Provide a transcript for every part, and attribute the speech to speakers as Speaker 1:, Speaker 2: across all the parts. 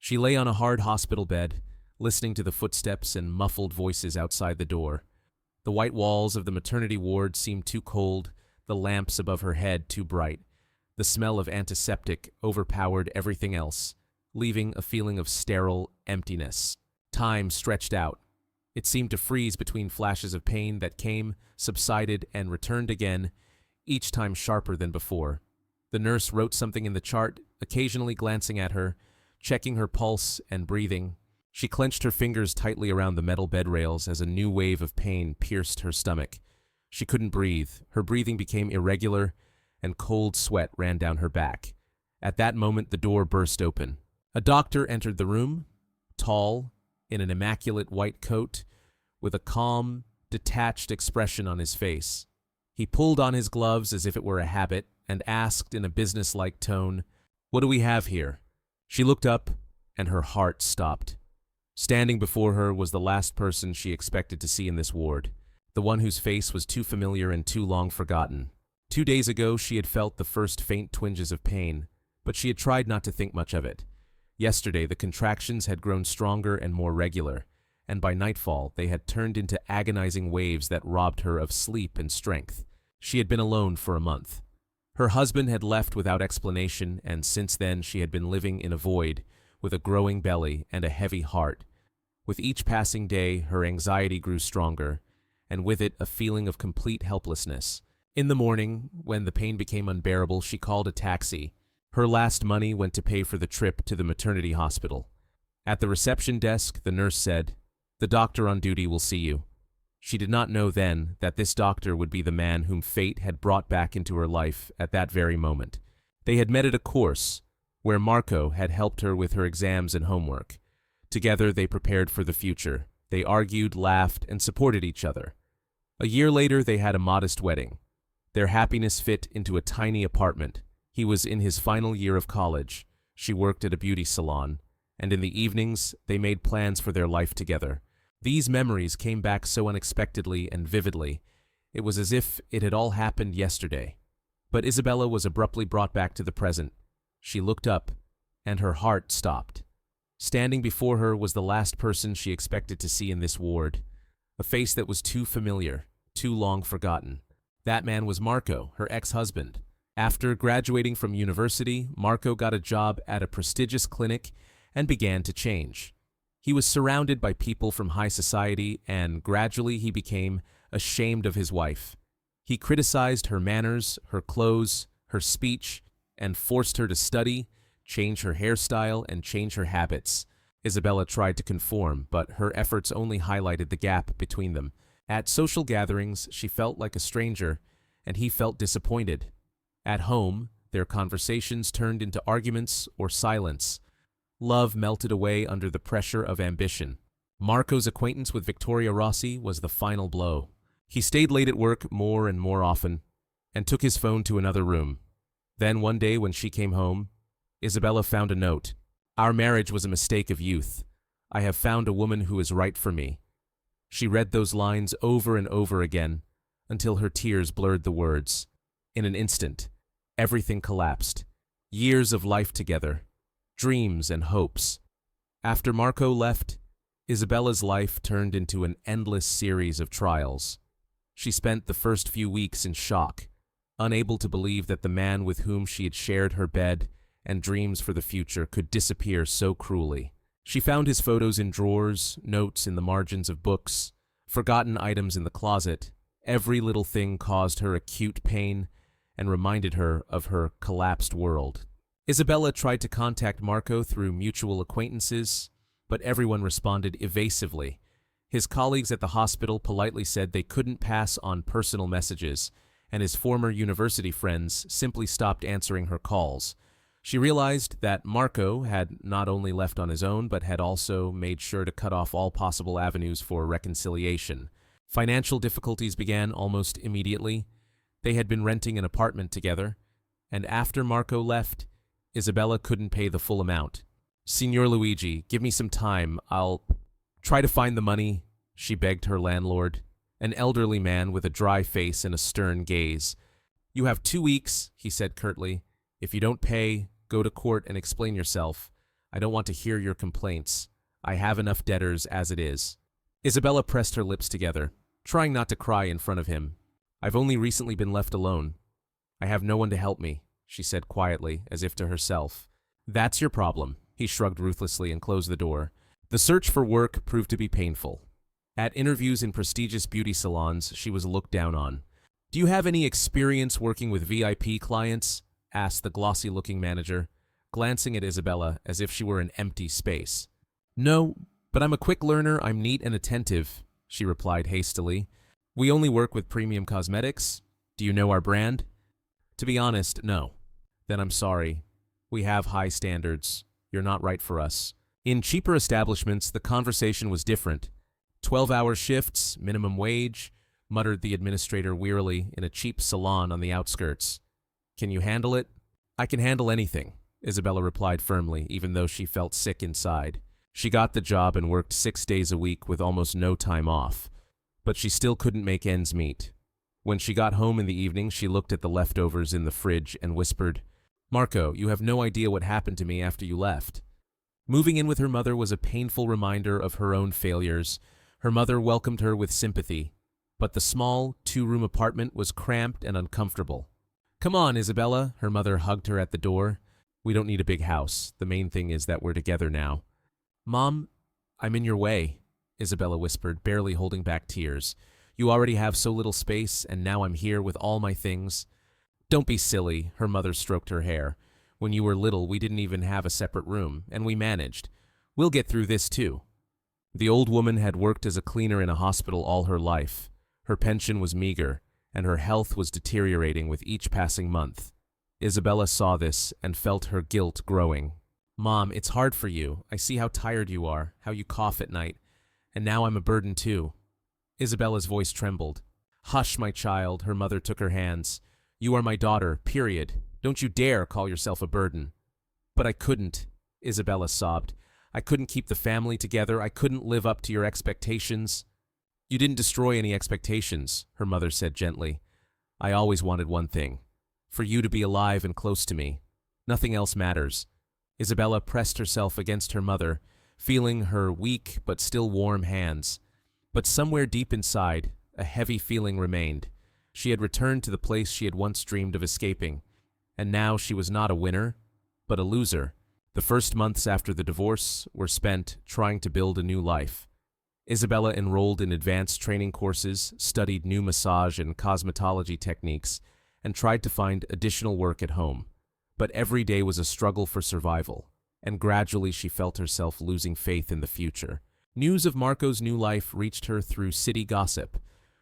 Speaker 1: She lay on a hard hospital bed, listening to the footsteps and muffled voices outside the door. The white walls of the maternity ward seemed too cold, the lamps above her head too bright. The smell of antiseptic overpowered everything else, leaving a feeling of sterile emptiness. Time stretched out. It seemed to freeze between flashes of pain that came, subsided, and returned again, each time sharper than before. The nurse wrote something in the chart, occasionally glancing at her, checking her pulse and breathing. She clenched her fingers tightly around the metal bed rails as a new wave of pain pierced her stomach. She couldn't breathe. Her breathing became irregular, and cold sweat ran down her back. At that moment, the door burst open. A doctor entered the room, tall, in an immaculate white coat, with a calm, detached expression on his face. He pulled on his gloves as if it were a habit and asked in a businesslike tone, "What do we have here?" She looked up, and her heart stopped. Standing before her was the last person she expected to see in this ward, the one whose face was too familiar and too long forgotten. 2 days ago, she had felt the first faint twinges of pain, but she had tried not to think much of it. Yesterday, the contractions had grown stronger and more regular, and by nightfall, they had turned into agonizing waves that robbed her of sleep and strength. She had been alone for a month. Her husband had left without explanation, and since then she had been living in a void, with a growing belly and a heavy heart. With each passing day, her anxiety grew stronger, and with it a feeling of complete helplessness. In the morning, when the pain became unbearable, she called a taxi. Her last money went to pay for the trip to the maternity hospital. At the reception desk, the nurse said, "The doctor on duty will see you." She did not know then that this doctor would be the man whom fate had brought back into her life at that very moment. They had met at a course where Marco had helped her with her exams and homework. Together they prepared for the future. They argued, laughed, and supported each other. A year later they had a modest wedding. Their happiness fit into a tiny apartment. He was in his final year of college. She worked at a beauty salon, and in the evenings they made plans for their life together. These memories came back so unexpectedly and vividly. It was as if it had all happened yesterday. But Isabella was abruptly brought back to the present. She looked up, and her heart stopped. Standing before her was the last person she expected to see in this ward, a face that was too familiar, too long forgotten. That man was Marco, her ex-husband. After graduating from university, Marco got a job at a prestigious clinic and began to change. He was surrounded by people from high society, and gradually he became ashamed of his wife. He criticized her manners, her clothes, her speech, and forced her to study, change her hairstyle, and change her habits. Isabella tried to conform, but her efforts only highlighted the gap between them. At social gatherings, she felt like a stranger, and he felt disappointed. At home, their conversations turned into arguments or silence. Love melted away under the pressure of ambition. Marco's acquaintance with Victoria Rossi was the final blow. He stayed late at work more and more often, and took his phone to another room. Then one day when she came home, Isabella found a note. "Our marriage was a mistake of youth. I have found a woman who is right for me." She read those lines over and over again, until her tears blurred the words. In an instant, everything collapsed. Years of life together, dreams and hopes. After Marco left, Isabella's life turned into an endless series of trials. She spent the first few weeks in shock, unable to believe that the man with whom she had shared her bed and dreams for the future could disappear so cruelly. She found his photos in drawers, notes in the margins of books, forgotten items in the closet. Every little thing caused her acute pain and reminded her of her collapsed world. Isabella tried to contact Marco through mutual acquaintances, but everyone responded evasively. His colleagues at the hospital politely said they couldn't pass on personal messages, and his former university friends simply stopped answering her calls. She realized that Marco had not only left on his own, but had also made sure to cut off all possible avenues for reconciliation. Financial difficulties began almost immediately. They had been renting an apartment together, and after Marco left, Isabella couldn't pay the full amount. "Signor Luigi, give me some time. I'll try to find the money," she begged her landlord, an elderly man with a dry face and a stern gaze. "You have 2 weeks," he said curtly. "If you don't pay, go to court and explain yourself. I don't want to hear your complaints. I have enough debtors as it is. Isabella pressed her lips together, trying not to cry in front of him. I've only recently been left alone. I have no one to help me, she said quietly, as if to herself. That's your problem, he shrugged ruthlessly and closed the door. The search for work proved to be painful. At interviews in prestigious beauty salons, she was looked down on. Do you have any experience working with VIP clients? Asked the glossy-looking manager, glancing at Isabella as if she were an empty space. No, but I'm a quick learner, I'm neat and attentive, she replied hastily. We only work with premium cosmetics. Do you know our brand? To be honest, no. Then I'm sorry. We have high standards. You're not right for us. In cheaper establishments, the conversation was different. 12-hour shifts, minimum wage, muttered the administrator wearily in a cheap salon on the outskirts. Can you handle it? I can handle anything, Isabella replied firmly, even though she felt sick inside. She got the job and worked 6 days a week with almost no time off. But she still couldn't make ends meet. When she got home in the evening, she looked at the leftovers in the fridge and whispered, Marco, you have no idea what happened to me after you left. Moving in with her mother was a painful reminder of her own failures. Her mother welcomed her with sympathy, but the small, 2-room apartment was cramped and uncomfortable. Come on, Isabella, her mother hugged her at the door. We don't need a big house. The main thing is that we're together now. Mom, I'm in your way, Isabella whispered, barely holding back tears. You already have so little space, and now I'm here with all my things. Don't be silly, her mother stroked her hair. When you were little, we didn't even have a separate room, and we managed. We'll get through this too. The old woman had worked as a cleaner in a hospital all her life. Her pension was meager, and her health was deteriorating with each passing month. Isabella saw this and felt her guilt growing. Mom, it's hard for you. I see how tired you are, how you cough at night. And now I'm a burden too. Isabella's voice trembled. Hush, my child, her mother took her hands. You are my daughter, period. Don't you dare call yourself a burden. But I couldn't, Isabella sobbed. I couldn't keep the family together. I couldn't live up to your expectations. You didn't destroy any expectations, her mother said gently. I always wanted one thing. For you to be alive and close to me. Nothing else matters. Isabella pressed herself against her mother, feeling her weak but still warm hands. But somewhere deep inside, a heavy feeling remained. She had returned to the place she had once dreamed of escaping. And now she was not a winner, but a loser. The first months after the divorce were spent trying to build a new life. Isabella enrolled in advanced training courses, studied new massage and cosmetology techniques, and tried to find additional work at home. But every day was a struggle for survival, and gradually she felt herself losing faith in the future. News of Marco's new life reached her through city gossip.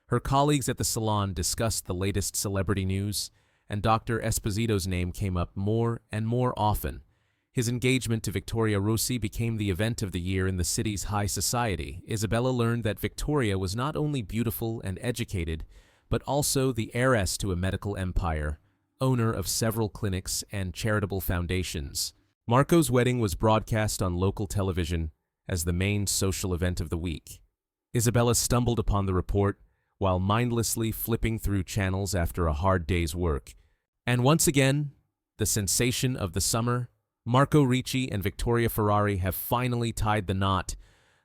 Speaker 1: Her colleagues at the salon discussed the latest celebrity news, and Dr. Esposito's name came up more and more often. His engagement to Victoria Rossi became the event of the year in the city's high society. Isabella learned that Victoria was not only beautiful and educated, but also the heiress to a medical empire, owner of several clinics and charitable foundations. Marco's wedding was broadcast on local television as the main social event of the week. Isabella stumbled upon the report while mindlessly flipping through channels after a hard day's work. And once again, the sensation of the summer, Marco Ricci and Victoria Ferrari have finally tied the knot,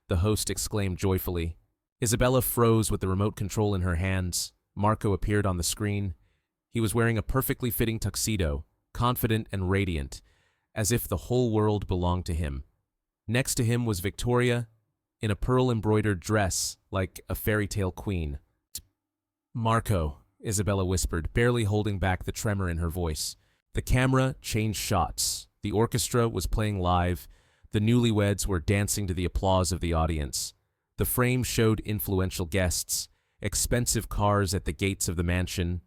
Speaker 1: the host exclaimed joyfully. Isabella froze with the remote control in her hands. Marco appeared on the screen. He was wearing a perfectly fitting tuxedo, confident and radiant, as if the whole world belonged to him. Next to him was Victoria, in a pearl-embroidered dress like a fairy tale queen. Marco, Isabella whispered, barely holding back the tremor in her voice. The camera changed shots. The orchestra was playing live. The newlyweds were dancing to the applause of the audience. The frame showed influential guests, expensive cars at the gates of the mansion,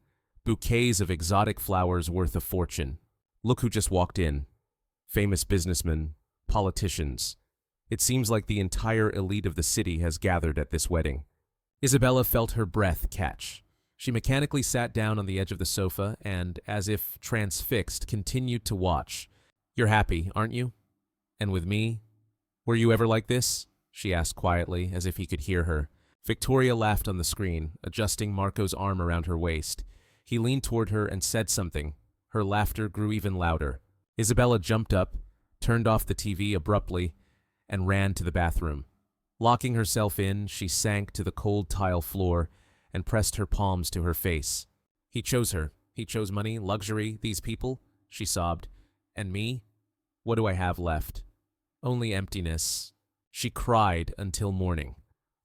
Speaker 1: bouquets of exotic flowers worth a fortune. Look who just walked in. Famous businessmen, politicians. It seems like the entire elite of the city has gathered at this wedding. Isabella felt her breath catch. She mechanically sat down on the edge of the sofa and, as if transfixed, continued to watch. You're happy, aren't you? And with me? Were you ever like this? She asked quietly, as if he could hear her. Victoria laughed on the screen, adjusting Marco's arm around her waist. He leaned toward her and said something. Her laughter grew even louder. Isabella jumped up, turned off the TV abruptly, and ran to the bathroom. Locking herself in, she sank to the cold tile floor and pressed her palms to her face. He chose her. He chose money, luxury, these people, she sobbed. And me? What do I have left? Only emptiness. She cried until morning,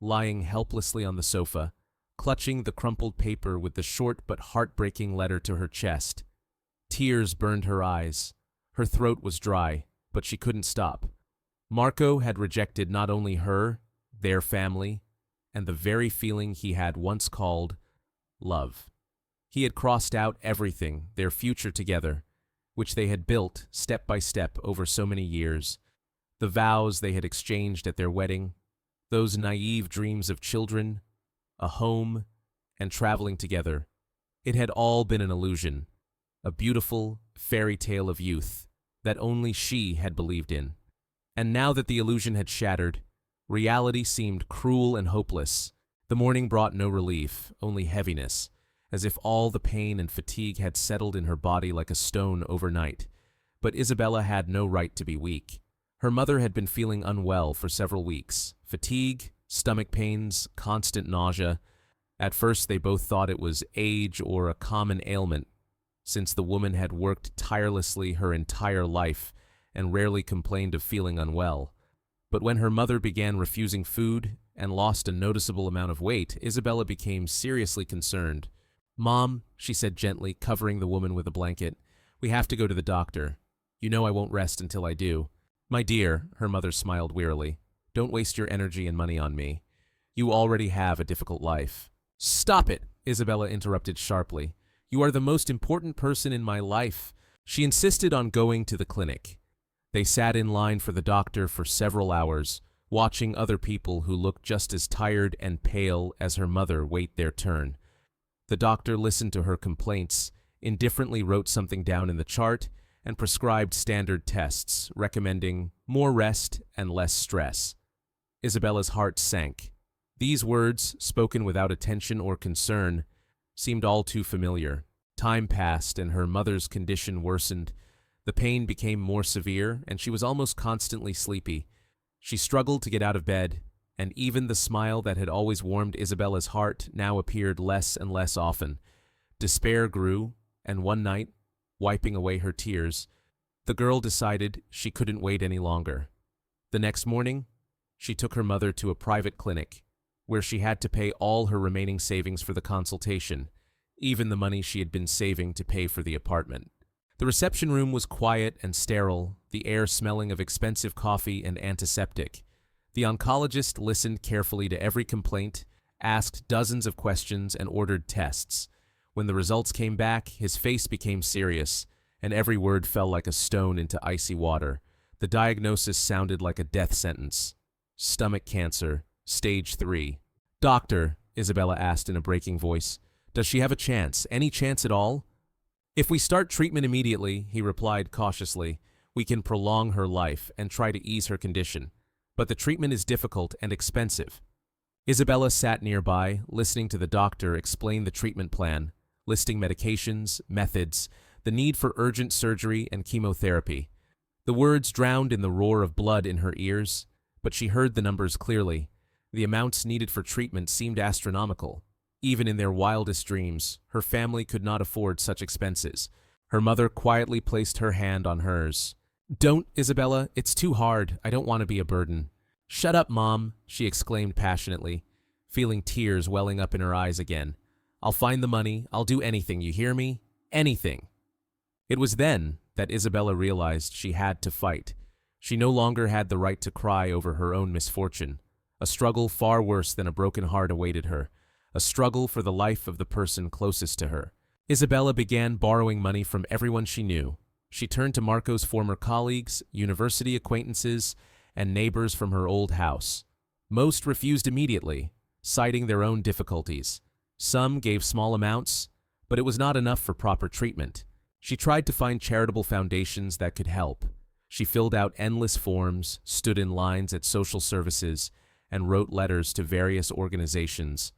Speaker 1: lying helplessly on the sofa, clutching the crumpled paper with the short but heartbreaking letter to her chest. Tears burned her eyes. Her throat was dry, but she couldn't stop. Marco had rejected not only her, their family, and the very feeling he had once called love. He had crossed out everything, their future together, which they had built step by step over so many years, the vows they had exchanged at their wedding, those naive dreams of children, a home, and traveling together. It had all been an illusion, a beautiful fairy tale of youth that only she had believed in. And now that the illusion had shattered, reality seemed cruel and hopeless. The morning brought no relief, only heaviness, as if all the pain and fatigue had settled in her body like a stone overnight. But Isabella had no right to be weak. Her mother had been feeling unwell for several weeks. Fatigue, stomach pains, constant nausea. At first they both thought it was age or a common ailment, since the woman had worked tirelessly her entire life and rarely complained of feeling unwell. But when her mother began refusing food and lost a noticeable amount of weight, Isabella became seriously concerned. "Mom," she said gently, covering the woman with a blanket, "we have to go to the doctor. You know I won't rest until I do." "My dear," her mother smiled wearily, "don't waste your energy and money on me. You already have a difficult life." "Stop it," Isabella interrupted sharply. "You are the most important person in my life." She insisted on going to the clinic. They sat in line for the doctor for several hours, watching other people who looked just as tired and pale as her mother wait their turn. The doctor listened to her complaints, indifferently wrote something down in the chart, and prescribed standard tests, recommending more rest and less stress. Isabella's heart sank. These words, spoken without attention or concern, seemed all too familiar. Time passed and her mother's condition worsened. The pain became more severe, and she was almost constantly sleepy. She struggled to get out of bed, and even the smile that had always warmed Isabella's heart now appeared less and less often. Despair grew, and one night, wiping away her tears, the girl decided she couldn't wait any longer. The next morning, she took her mother to a private clinic, where she had to pay all her remaining savings for the consultation, even the money she had been saving to pay for the apartment. The reception room was quiet and sterile, the air smelling of expensive coffee and antiseptic. The oncologist listened carefully to every complaint, asked dozens of questions, and ordered tests. When the results came back, his face became serious, and every word fell like a stone into icy water. The diagnosis sounded like a death sentence. Stomach cancer, stage 3. "Doctor," Isabella asked in a breaking voice, "does she have a chance? Any chance at all?" "If we start treatment immediately," he replied cautiously, "we can prolong her life and try to ease her condition. But the treatment is difficult and expensive." Isabella sat nearby, listening to the doctor explain the treatment plan, listing medications, methods, the need for urgent surgery and chemotherapy. The words drowned in the roar of blood in her ears, but she heard the numbers clearly. The amounts needed for treatment seemed astronomical. Even in their wildest dreams, her family could not afford such expenses. Her mother quietly placed her hand on hers. "Don't, Isabella, it's too hard. I don't want to be a burden." "Shut up, Mom," she exclaimed passionately, feeling tears welling up in her eyes again. "I'll find the money. I'll do anything, you hear me? Anything." It was then that Isabella realized she had to fight. She no longer had the right to cry over her own misfortune. A struggle far worse than a broken heart awaited her. A struggle for the life of the person closest to her. Isabella began borrowing money from everyone she knew. She turned to Marco's former colleagues, university acquaintances, and neighbors from her old house. Most refused immediately, citing their own difficulties. Some gave small amounts, but it was not enough for proper treatment. She tried to find charitable foundations that could help. She filled out endless forms, stood in lines at social services, and wrote letters to various organizations.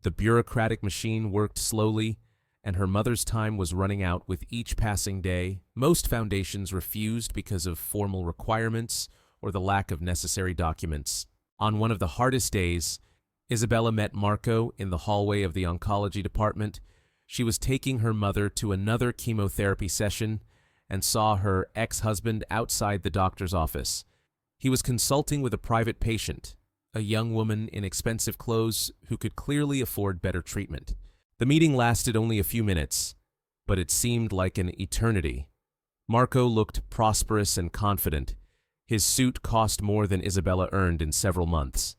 Speaker 1: The bureaucratic machine worked slowly, and her mother's time was running out with each passing day. Most foundations refused because of formal requirements or the lack of necessary documents. On one of the hardest days, Isabella met Marco in the hallway of the oncology department. She was taking her mother to another chemotherapy session and saw her ex-husband outside the doctor's office. He was consulting with a private patient, a young woman in expensive clothes who could clearly afford better treatment. The meeting lasted only a few minutes, but it seemed like an eternity. Marco looked prosperous and confident. His suit cost more than Isabella earned in several months.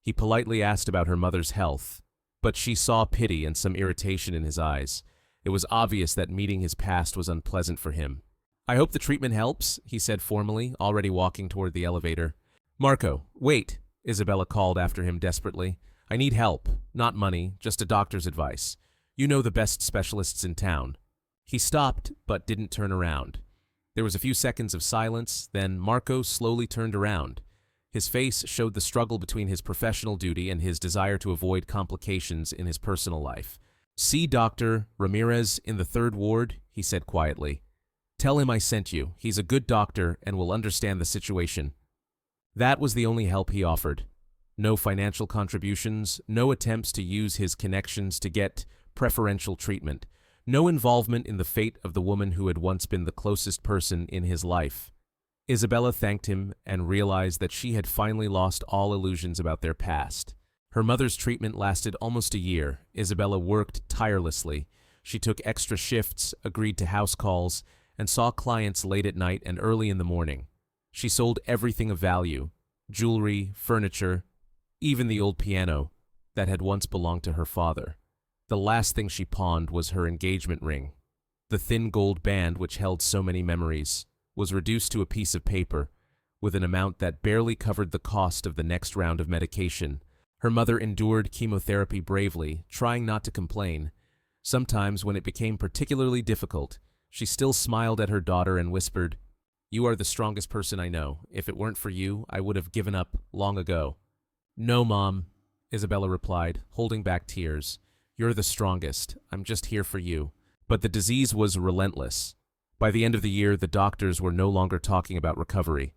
Speaker 1: He politely asked about her mother's health, but she saw pity and some irritation in his eyes. It was obvious that meeting his past was unpleasant for him. "I hope the treatment helps," he said formally, already walking toward the elevator. "Marco, wait," Isabella called after him desperately. "I need help, not money, just a doctor's advice. You know the best specialists in town." He stopped, but didn't turn around. There was a few seconds of silence, then Marco slowly turned around. His face showed the struggle between his professional duty and his desire to avoid complications in his personal life. "See Dr. Ramirez in the 3rd ward," he said quietly. "Tell him I sent you. He's a good doctor and will understand the situation." That was the only help he offered. No financial contributions, no attempts to use his connections to get preferential treatment, no involvement in the fate of the woman who had once been the closest person in his life. Isabella thanked him and realized that she had finally lost all illusions about their past. Her mother's treatment lasted almost a year. Isabella worked tirelessly. She took extra shifts, agreed to house calls, and saw clients late at night and early in the morning. She sold everything of value: jewelry, furniture, even the old piano that had once belonged to her father. The last thing she pawned was her engagement ring. The thin gold band which held so many memories was reduced to a piece of paper with an amount that barely covered the cost of the next round of medication. Her mother endured chemotherapy bravely, trying not to complain. Sometimes, when it became particularly difficult, she still smiled at her daughter and whispered, "You are the strongest person I know. If it weren't for you, I would have given up long ago." "No, Mom," Isabella replied, holding back tears. "You're the strongest. I'm just here for you." But the disease was relentless. By the end of the year, the doctors were no longer talking about recovery.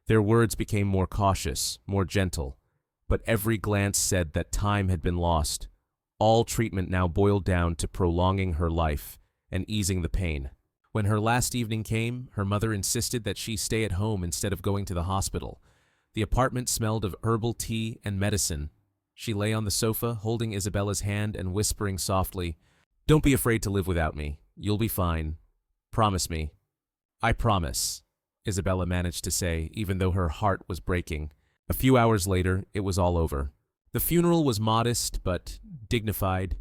Speaker 1: Their words became more cautious, more gentle. But every glance said that time had been lost. All treatment now boiled down to prolonging her life and easing the pain. When her last evening came, her mother insisted that she stay at home instead of going to the hospital. The apartment smelled of herbal tea and medicine. She lay on the sofa, holding Isabella's hand and whispering softly, "Don't be afraid to live without me. You'll be fine. Promise me." "I promise," Isabella managed to say, even though her heart was breaking. A few hours later, it was all over. The funeral was modest but dignified.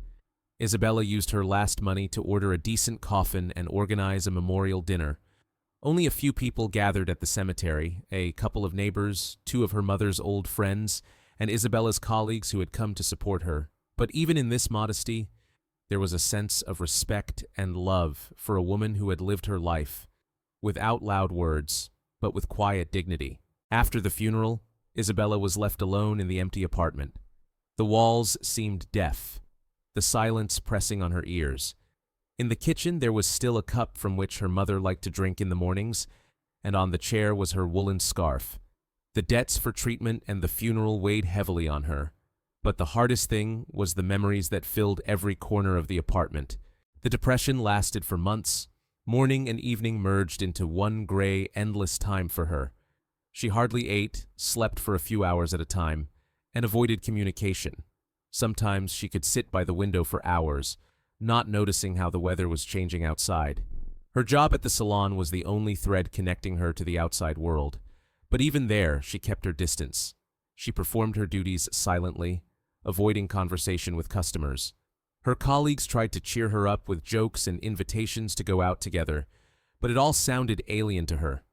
Speaker 1: Isabella used her last money to order a decent coffin and organize a memorial dinner. Only a few people gathered at the cemetery: a couple of neighbors, 2 of her mother's old friends, and Isabella's colleagues who had come to support her. But even in this modesty, there was a sense of respect and love for a woman who had lived her life, without loud words, but with quiet dignity. After the funeral, Isabella was left alone in the empty apartment. The walls seemed deaf, the silence pressing on her ears. In the kitchen there was still a cup from which her mother liked to drink in the mornings, and on the chair was her woolen scarf. The debts for treatment and the funeral weighed heavily on her, but the hardest thing was the memories that filled every corner of the apartment. The depression lasted for months. Morning and evening merged into one gray, endless time for her. She hardly ate, slept for a few hours at a time, and avoided communication. Sometimes she could sit by the window for hours, not noticing how the weather was changing outside. Her job at the salon was the only thread connecting her to the outside world. But even there, she kept her distance. She performed her duties silently, avoiding conversation with customers. Her colleagues tried to cheer her up with jokes and invitations to go out together, but it all sounded alien to her.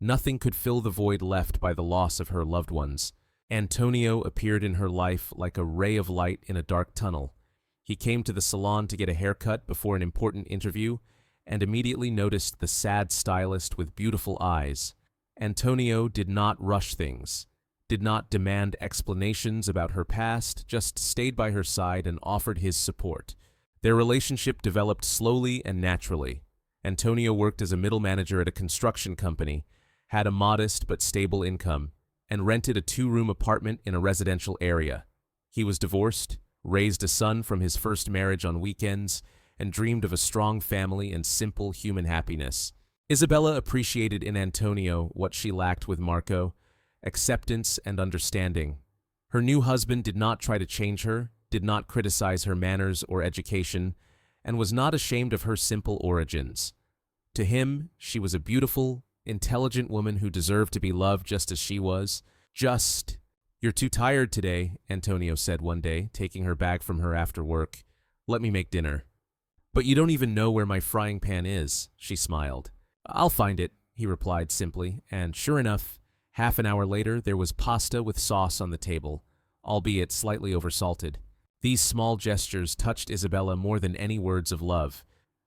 Speaker 1: Nothing could fill the void left by the loss of her loved ones. Antonio appeared in her life like a ray of light in a dark tunnel. He came to the salon to get a haircut before an important interview and immediately noticed the sad stylist with beautiful eyes. Antonio did not rush things, did not demand explanations about her past, just stayed by her side and offered his support. Their relationship developed slowly and naturally. Antonio worked as a middle manager at a construction company, had a modest but stable income, and rented a two-room apartment in a residential area. He was divorced, raised a son from his first marriage on weekends, and dreamed of a strong family and simple human happiness. Isabella appreciated in Antonio what she lacked with Marco: acceptance and understanding. Her new husband did not try to change her, did not criticize her manners or education, and was not ashamed of her simple origins. To him, she was a beautiful, intelligent woman who deserved to be loved just as she was. "You're too tired today," Antonio said one day, taking her bag from her after work. "Let me make dinner." "But you don't even know where my frying pan is," she smiled. "I'll find it," he replied simply, and sure enough, half an hour later there was pasta with sauce on the table, albeit slightly oversalted. These small gestures touched Isabella more than any words of love.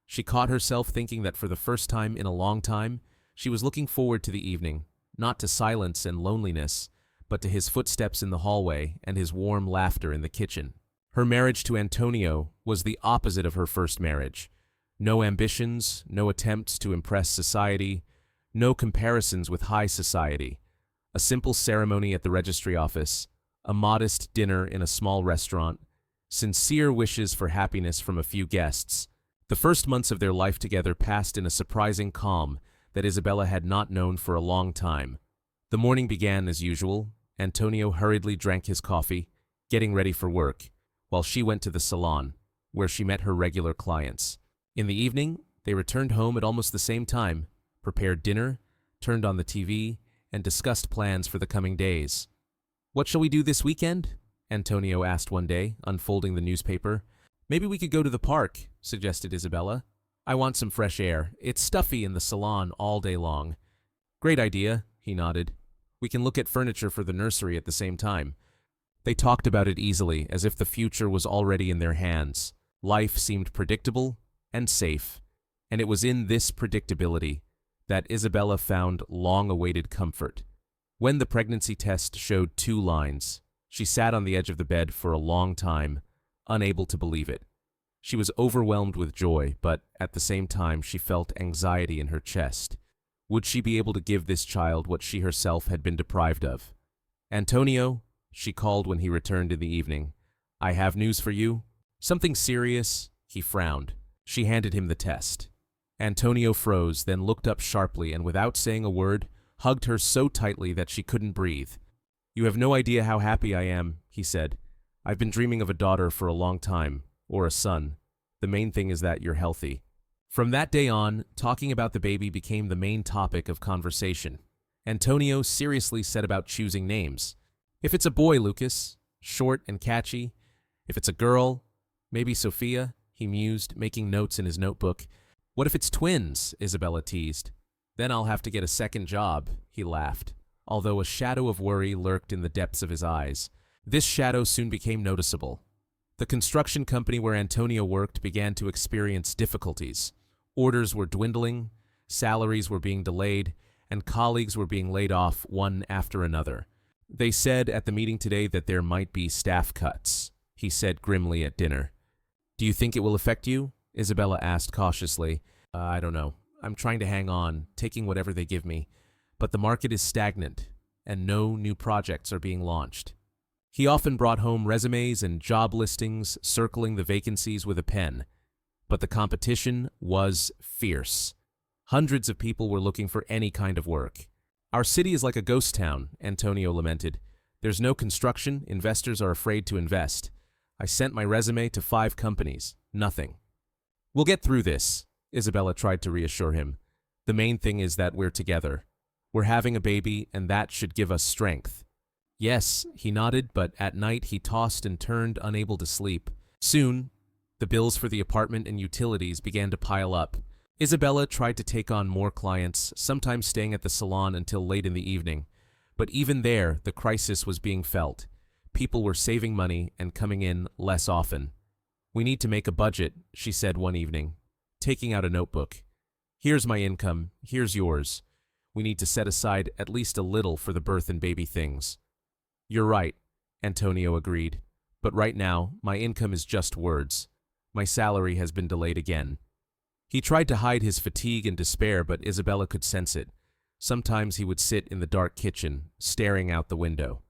Speaker 1: She caught herself thinking that for the first time in a long time, she was looking forward to the evening, not to silence and loneliness, but to his footsteps in the hallway and his warm laughter in the kitchen. Her marriage to Antonio was the opposite of her first marriage. No ambitions, no attempts to impress society, no comparisons with high society. A simple ceremony at the registry office, a modest dinner in a small restaurant, sincere wishes for happiness from a few guests. The first months of their life together passed in a surprising calm that Isabella had not known for a long time. The morning began as usual. Antonio hurriedly drank his coffee, getting ready for work, while she went to the salon, where she met her regular clients. In the evening, they returned home at almost the same time, prepared dinner, turned on the TV, and discussed plans for the coming days. "What shall we do this weekend?" Antonio asked one day, unfolding the newspaper. "Maybe we could go to the park," suggested Isabella. "I want some fresh air. It's stuffy in the salon all day long." "Great idea," he nodded. "We can look at furniture for the nursery at the same time." They talked about it easily, as if the future was already in their hands. Life seemed predictable and safe, and it was in this predictability that Isabella found long-awaited comfort. When the pregnancy test showed 2 lines, she sat on the edge of the bed for a long time, unable to believe it. She was overwhelmed with joy, but at the same time she felt anxiety in her chest. Would she be able to give this child what she herself had been deprived of? "Antonio," she called when he returned in the evening. "I have news for you." "Something serious?" He frowned. She handed him the test. Antonio froze, then looked up sharply and without saying a word, hugged her so tightly that she couldn't breathe. "You have no idea how happy I am," he said. "I've been dreaming of a daughter for a long time, or a son. The main thing is that you're healthy." From that day on, talking about the baby became the main topic of conversation. Antonio seriously set about choosing names. "If it's a boy, Lucas, short and catchy. If it's a girl, maybe Sophia," he mused, making notes in his notebook. "What if it's twins?" Isabella teased. "Then I'll have to get a second job," he laughed, although a shadow of worry lurked in the depths of his eyes. This shadow soon became noticeable. The construction company where Antonio worked began to experience difficulties. Orders were dwindling, salaries were being delayed, and colleagues were being laid off one after another. "They said at the meeting today that there might be staff cuts," he said grimly at dinner. "Do you think it will affect you?" Isabella asked cautiously. I don't know. I'm trying to hang on, taking whatever they give me. But the market is stagnant, and no new projects are being launched." He often brought home resumes and job listings, circling the vacancies with a pen. But the competition was fierce. Hundreds of people were looking for any kind of work. "Our city is like a ghost town," Antonio lamented. "There's no construction, investors are afraid to invest. I sent my resume to 5 companies. Nothing." "We'll get through this," Isabella tried to reassure him. "The main thing is that we're together. We're having a baby, and that should give us strength." "Yes," he nodded, but at night he tossed and turned, unable to sleep. Soon, the bills for the apartment and utilities began to pile up. Isabella tried to take on more clients, sometimes staying at the salon until late in the evening. But even there, the crisis was being felt. People were saving money and coming in less often. "We need to make a budget," she said one evening, taking out a notebook. "Here's my income, here's yours. We need to set aside at least a little for the birth and baby things." "You're right," Antonio agreed. "But right now, my income is just words. My salary has been delayed again." He tried to hide his fatigue and despair, but Isabella could sense it. Sometimes he would sit in the dark kitchen, staring out the window.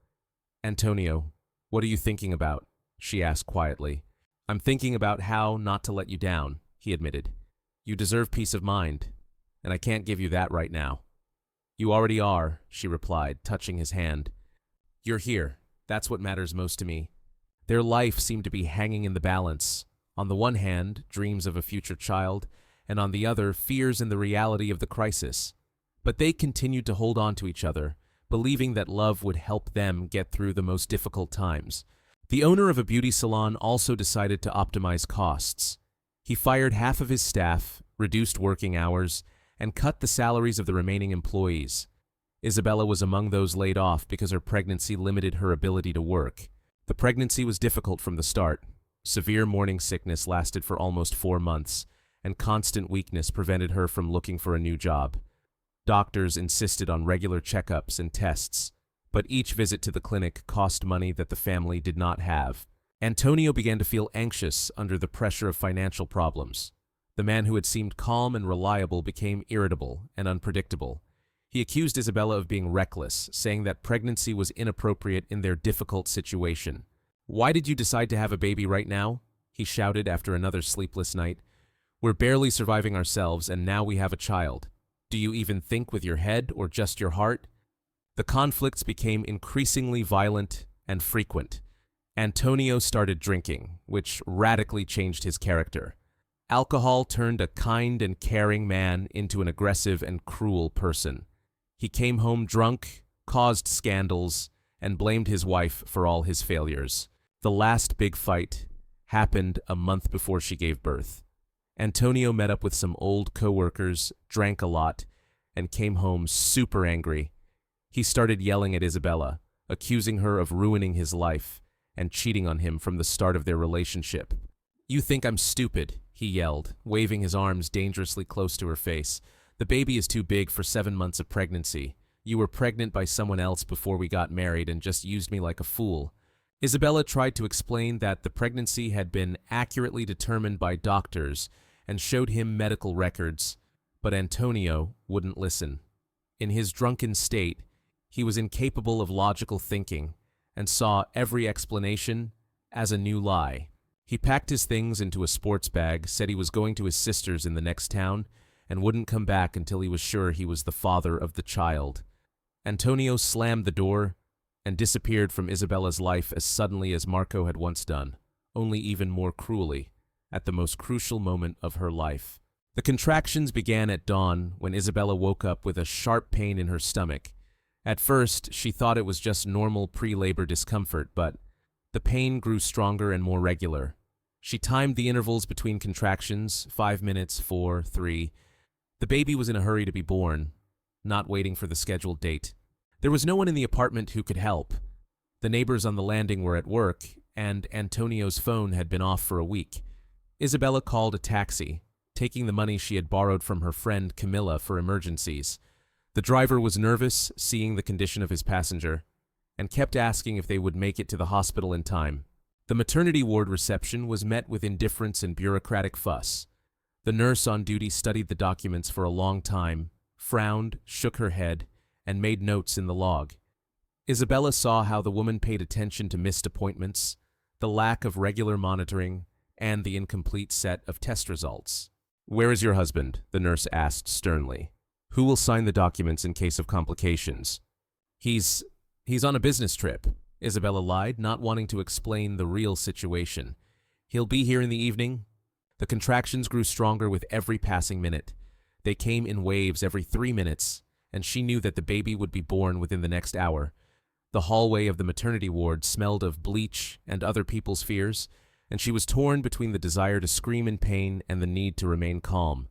Speaker 1: "Antonio, what are you thinking about?" she asked quietly. "I'm thinking about how not to let you down," he admitted. "You deserve peace of mind, and I can't give you that right now." "You already are," she replied, touching his hand. "You're here. That's what matters most to me." Their life seemed to be hanging in the balance. On the one hand, dreams of a future child, and on the other, fears in the reality of the crisis. But they continued to hold on to each other, believing that love would help them get through the most difficult times. The owner of a beauty salon also decided to optimize costs. He fired half of his staff, reduced working hours, and cut the salaries of the remaining employees. Isabella was among those laid off because her pregnancy limited her ability to work. The pregnancy was difficult from the start. Severe morning sickness lasted for almost 4 months, and constant weakness prevented her from looking for a new job. Doctors insisted on regular checkups and tests, but each visit to the clinic cost money that the family did not have. Antonio began to feel anxious under the pressure of financial problems. The man who had seemed calm and reliable became irritable and unpredictable. He accused Isabella of being reckless, saying that pregnancy was inappropriate in their difficult situation. "Why did you decide to have a baby right now?" he shouted after another sleepless night. "We're barely surviving ourselves, and now we have a child. Do you even think with your head or just your heart?" The conflicts became increasingly violent and frequent. Antonio started drinking, which radically changed his character. Alcohol turned a kind and caring man into an aggressive and cruel person. He came home drunk, caused scandals, and blamed his wife for all his failures. The last big fight happened a month before she gave birth. Antonio met up with some old co-workers, drank a lot, and came home super angry. He started yelling at Isabella, accusing her of ruining his life and cheating on him from the start of their relationship. "You think I'm stupid," he yelled, waving his arms dangerously close to her face. "The baby is too big for 7 months of pregnancy. You were pregnant by someone else before we got married and just used me like a fool." Isabella tried to explain that the pregnancy had been accurately determined by doctors and showed him medical records, but Antonio wouldn't listen. In his drunken state, he was incapable of logical thinking and saw every explanation as a new lie. He packed his things into a sports bag, said he was going to his sister's in the next town, and wouldn't come back until he was sure he was the father of the child. Antonio slammed the door and disappeared from Isabella's life as suddenly as Marco had once done, only even more cruelly, at the most crucial moment of her life. The contractions began at dawn when Isabella woke up with a sharp pain in her stomach. At first, she thought it was just normal pre-labor discomfort, but the pain grew stronger and more regular. She timed the intervals between contractions, 5 minutes, 4, 3. The baby was in a hurry to be born, not waiting for the scheduled date. There was no one in the apartment who could help. The neighbors on the landing were at work, and Antonio's phone had been off for a week. Isabella called a taxi, taking the money she had borrowed from her friend Camilla for emergencies. The driver was nervous, seeing the condition of his passenger, and kept asking if they would make it to the hospital in time. The maternity ward reception was met with indifference and bureaucratic fuss. The nurse on duty studied the documents for a long time, frowned, shook her head, and made notes in the log. Isabella saw how the woman paid attention to missed appointments, the lack of regular monitoring, and the incomplete set of test results. "Where is your husband?" the nurse asked sternly. "Who will sign the documents in case of complications?" He's on a business trip," Isabella lied, not wanting to explain the real situation. "He'll be here in the evening." The contractions grew stronger with every passing minute. They came in waves every 3 minutes, and she knew that the baby would be born within the next hour. The hallway of the maternity ward smelled of bleach and other people's fears, and she was torn between the desire to scream in pain and the need to remain calm.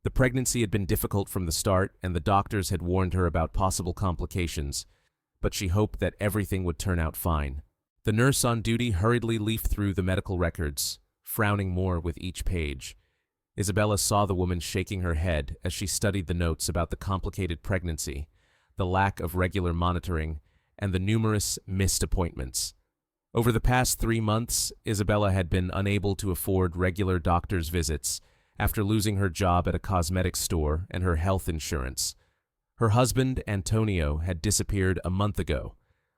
Speaker 1: The pregnancy had been difficult from the start, and the doctors had warned her about possible complications, but she hoped that everything would turn out fine. The nurse on duty hurriedly leafed through the medical records, frowning more with each page. Isabella saw the woman shaking her head as she studied the notes about the complicated pregnancy, the lack of regular monitoring, and the numerous missed appointments. Over the past 3 months, Isabella had been unable to afford regular doctor's visits after losing her job at a cosmetics store and her health insurance. Her husband, Antonio, had disappeared a month ago,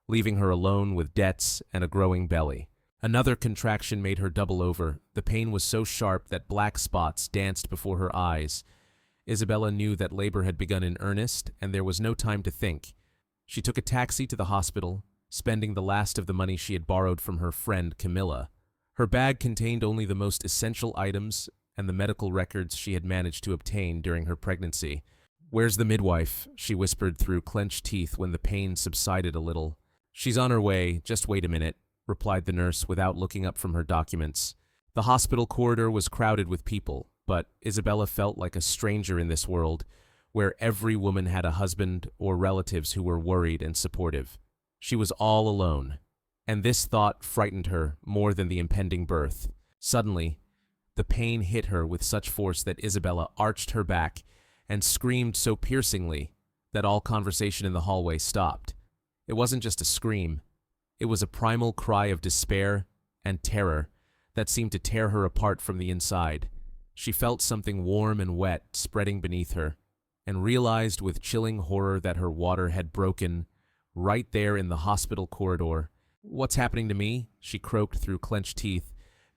Speaker 1: leaving her alone with debts and a growing belly. Another contraction made her double over. The pain was so sharp that black spots danced before her eyes. Isabella knew that labor had begun in earnest, and there was no time to think. She took a taxi to the hospital, spending the last of the money she had borrowed from her friend Camilla. Her bag contained only the most essential items and the medical records she had managed to obtain during her pregnancy. "Where's the midwife?" she whispered through clenched teeth when the pain subsided a little. "She's on her way, just wait a minute," replied the nurse without looking up from her documents. The hospital corridor was crowded with people, but Isabella felt like a stranger in this world, where every woman had a husband or relatives who were worried and supportive. She was all alone, and this thought frightened her more than the impending birth. Suddenly, the pain hit her with such force that Isabella arched her back and screamed so piercingly that all conversation in the hallway stopped. It wasn't just a scream. It was a primal cry of despair and terror that seemed to tear her apart from the inside. She felt something warm and wet spreading beneath her, and realized with chilling horror that her water had broken right there in the hospital corridor. "What's happening to me?" she croaked through clenched teeth,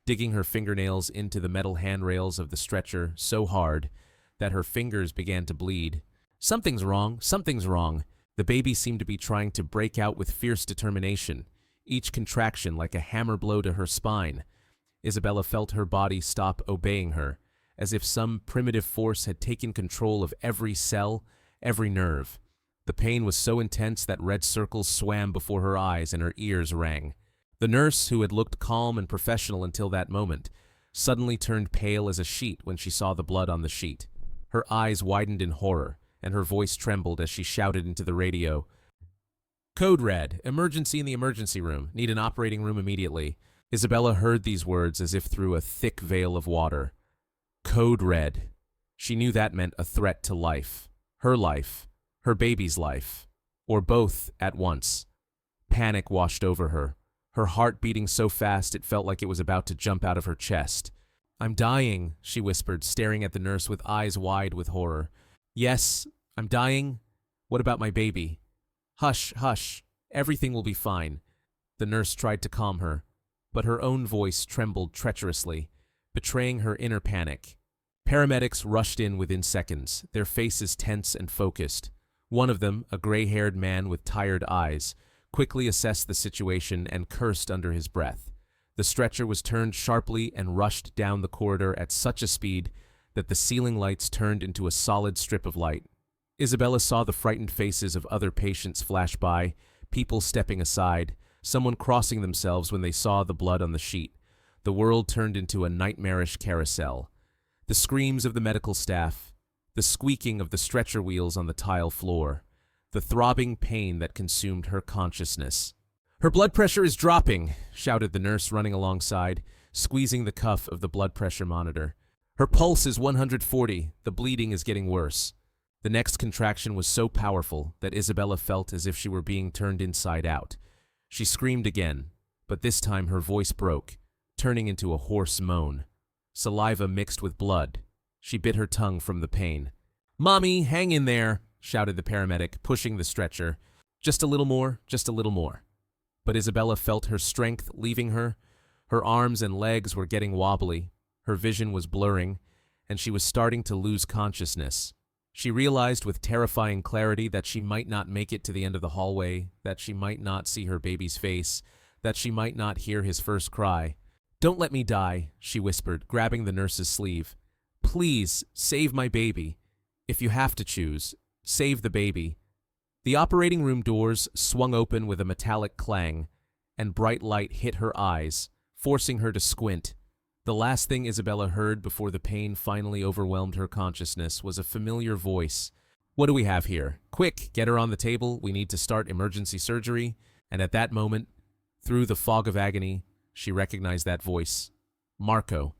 Speaker 1: digging her fingernails into the metal handrails of the stretcher so hard that her fingers began to bleed. Something's wrong, something's wrong. The baby seemed to be trying to break out with fierce determination, each contraction like a hammer blow to her spine. Isabella felt her body stop obeying her, as if some primitive force had taken control of every cell, every nerve. The pain was so intense that red circles swam before her eyes and her ears rang. The nurse, who had looked calm and professional until that moment, suddenly turned pale as a sheet when she saw the blood on the sheet. Her eyes widened in horror, and her voice trembled as she shouted into the radio. "Code red, emergency in the emergency room, need an operating room immediately." Isabella heard these words as if through a thick veil of water. Code red. She knew that meant a threat to life, her baby's life, or both at once. Panic washed over her, her heart beating so fast it felt like it was about to jump out of her chest. "I'm dying," she whispered, staring at the nurse with eyes wide with horror. "Yes, I'm dying. What about my baby?" "Hush, hush. Everything will be fine." The nurse tried to calm her, but her own voice trembled treacherously, betraying her inner panic. Paramedics rushed in within seconds, their faces tense and focused. One of them, a gray-haired man with tired eyes, quickly assessed the situation and cursed under his breath. The stretcher was turned sharply and rushed down the corridor at such a speed that the ceiling lights turned into a solid strip of light. Isabella saw the frightened faces of other patients flash by, people stepping aside, someone crossing themselves when they saw the blood on the sheet. The world turned into a nightmarish carousel. The screams of the medical staff, the squeaking of the stretcher wheels on the tile floor, the throbbing pain that consumed her consciousness. "Her blood pressure is dropping," shouted the nurse running alongside, squeezing the cuff of the blood pressure monitor. "Her pulse is 140. The bleeding is getting worse." The next contraction was so powerful that Isabella felt as if she were being turned inside out. She screamed again, but this time her voice broke, turning into a hoarse moan. Saliva mixed with blood. She bit her tongue from the pain. "Mommy, hang in there," shouted the paramedic, pushing the stretcher. "Just a little more, just a little more." But Isabella felt her strength leaving her. Her arms and legs were getting wobbly, her vision was blurring, and she was starting to lose consciousness. She realized with terrifying clarity that she might not make it to the end of the hallway, that she might not see her baby's face, that she might not hear his first cry. "Don't let me die," she whispered, grabbing the nurse's sleeve. "Please, save my baby. If you have to choose, save the baby." The operating room doors swung open with a metallic clang, and bright light hit her eyes, forcing her to squint. The last thing Isabella heard before the pain finally overwhelmed her consciousness was a familiar voice. "What do we have here? Quick, get her on the table. We need to start emergency surgery." And at that moment, through the fog of agony, she recognized that voice. Marco.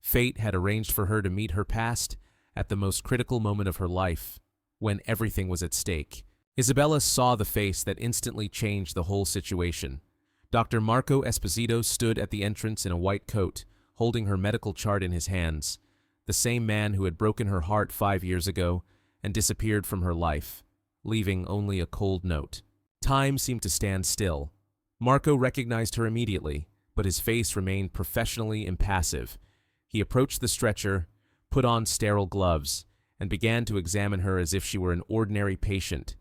Speaker 1: Fate had arranged for her to meet her past at the most critical moment of her life, when everything was at stake. Isabella saw the face that instantly changed the whole situation. Dr. Marco Esposito stood at the entrance in a white coat, holding her medical chart in his hands, the same man who had broken her heart 5 years ago and disappeared from her life, leaving only a cold note. Time seemed to stand still. Marco recognized her immediately, but his face remained professionally impassive. He approached the stretcher, put on sterile gloves, and began to examine her as if she were an ordinary patient.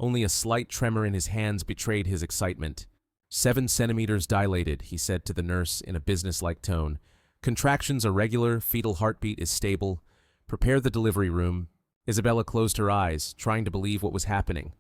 Speaker 1: Only a slight tremor in his hands betrayed his excitement. 7 centimeters dilated, he said to the nurse in a businesslike tone. Contractions are regular, fetal heartbeat is stable. Prepare the delivery room. Isabella closed her eyes, trying to believe what was happening.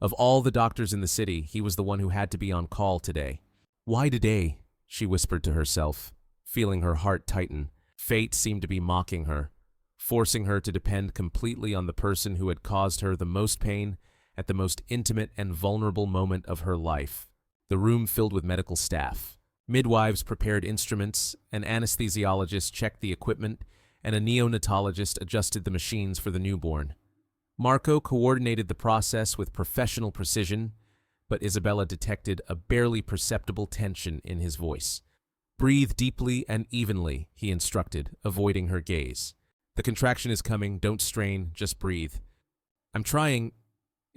Speaker 1: Of all the doctors in the city, he was the one who had to be on call today. Why today? She whispered to herself, feeling her heart tighten. Fate seemed to be mocking her, forcing her to depend completely on the person who had caused her the most pain at the most intimate and vulnerable moment of her life. The room filled with medical staff. Midwives prepared instruments, an anesthesiologist checked the equipment, and a neonatologist adjusted the machines for the newborn. Marco coordinated the process with professional precision, but Isabella detected a barely perceptible tension in his voice. Breathe deeply and evenly, he instructed, avoiding her gaze. The contraction is coming, don't strain, just breathe. I'm trying,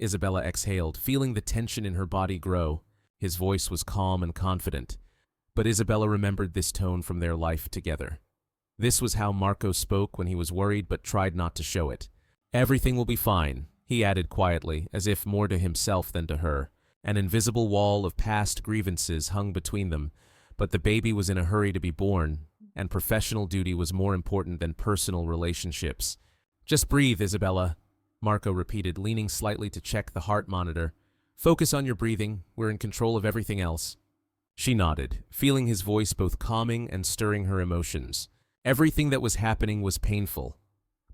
Speaker 1: Isabella exhaled, feeling the tension in her body grow. His voice was calm and confident, but Isabella remembered this tone from their life together. This was how Marco spoke when he was worried but tried not to show it. Everything will be fine, he added quietly, as if more to himself than to her. An invisible wall of past grievances hung between them, but the baby was in a hurry to be born, and professional duty was more important than personal relationships. Just breathe, Isabella, Marco repeated, leaning slightly to check the heart monitor. Focus on your breathing, we're in control of everything else. She nodded, feeling his voice both calming and stirring her emotions. Everything that was happening was painful,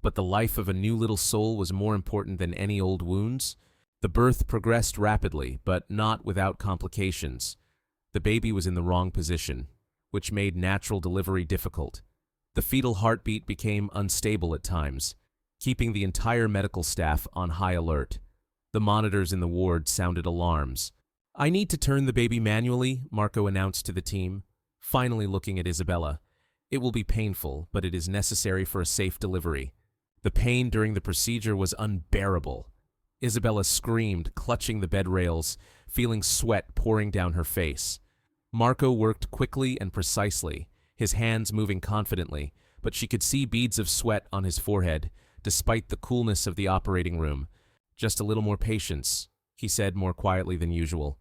Speaker 1: but the life of a new little soul was more important than any old wounds. The birth progressed rapidly, but not without complications. The baby was in the wrong position, which made natural delivery difficult. The fetal heartbeat became unstable at times, keeping the entire medical staff on high alert. The monitors in the ward sounded alarms. I need to turn the baby manually, Marco announced to the team, finally looking at Isabella. It will be painful, but it is necessary for a safe delivery. The pain during the procedure was unbearable. Isabella screamed, clutching the bed rails, feeling sweat pouring down her face. Marco worked quickly and precisely, his hands moving confidently, but she could see beads of sweat on his forehead, despite the coolness of the operating room. Just a little more patience, he said more quietly than usual.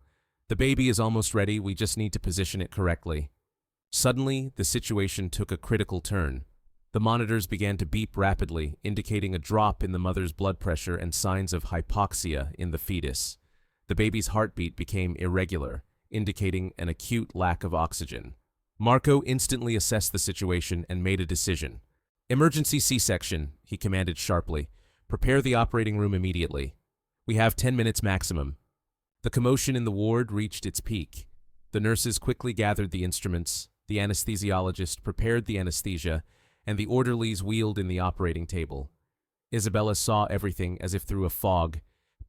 Speaker 1: The baby is almost ready, we just need to position it correctly. Suddenly, the situation took a critical turn. The monitors began to beep rapidly, indicating a drop in the mother's blood pressure and signs of hypoxia in the fetus. The baby's heartbeat became irregular, indicating an acute lack of oxygen. Marco instantly assessed the situation and made a decision. Emergency C-section, he commanded sharply. Prepare the operating room immediately. We have 10 minutes maximum. The commotion in the ward reached its peak. The nurses quickly gathered the instruments, the anesthesiologist prepared the anesthesia, and the orderlies wheeled in the operating table. Isabella saw everything as if through a fog,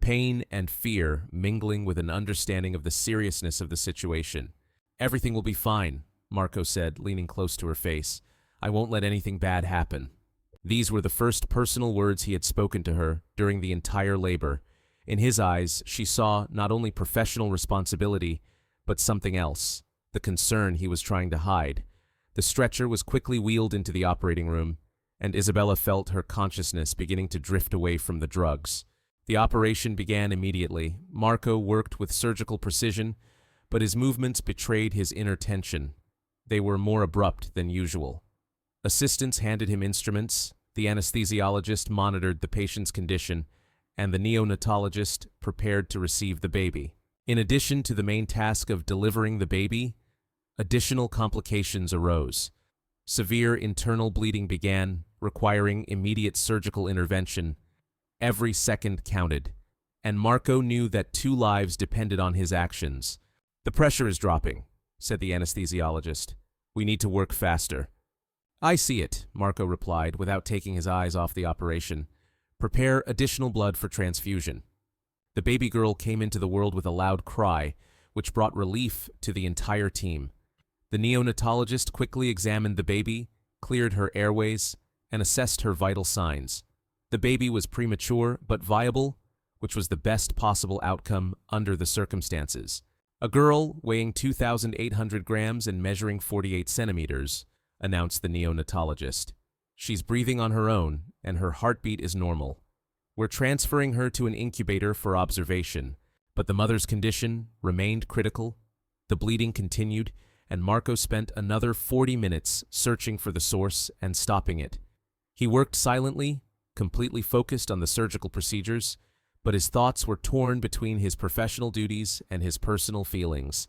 Speaker 1: pain and fear mingling with an understanding of the seriousness of the situation. Everything will be fine, Marco said, leaning close to her face. I won't let anything bad happen. These were the first personal words he had spoken to her during the entire labor. In his eyes, she saw not only professional responsibility, but something else, the concern he was trying to hide. The stretcher was quickly wheeled into the operating room, and Isabella felt her consciousness beginning to drift away from the drugs. The operation began immediately. Marco worked with surgical precision, but his movements betrayed his inner tension. They were more abrupt than usual. Assistants handed him instruments, the anesthesiologist monitored the patient's condition, and the neonatologist prepared to receive the baby. In addition to the main task of delivering the baby, additional complications arose. Severe internal bleeding began, requiring immediate surgical intervention. Every second counted, and Marco knew that 2 lives depended on his actions. The pressure is dropping, said the anesthesiologist. We need to work faster. I see it, Marco replied without taking his eyes off the operation. Prepare additional blood for transfusion. The baby girl came into the world with a loud cry, which brought relief to the entire team. The neonatologist quickly examined the baby, cleared her airways, and assessed her vital signs. The baby was premature but viable, which was the best possible outcome under the circumstances. A girl weighing 2,800 grams and measuring 48 centimeters, announced the neonatologist. She's breathing on her own, and her heartbeat is normal. We're transferring her to an incubator for observation, but the mother's condition remained critical. The bleeding continued, and Marco spent another 40 minutes searching for the source and stopping it. He worked silently, completely focused on the surgical procedures, but his thoughts were torn between his professional duties and his personal feelings.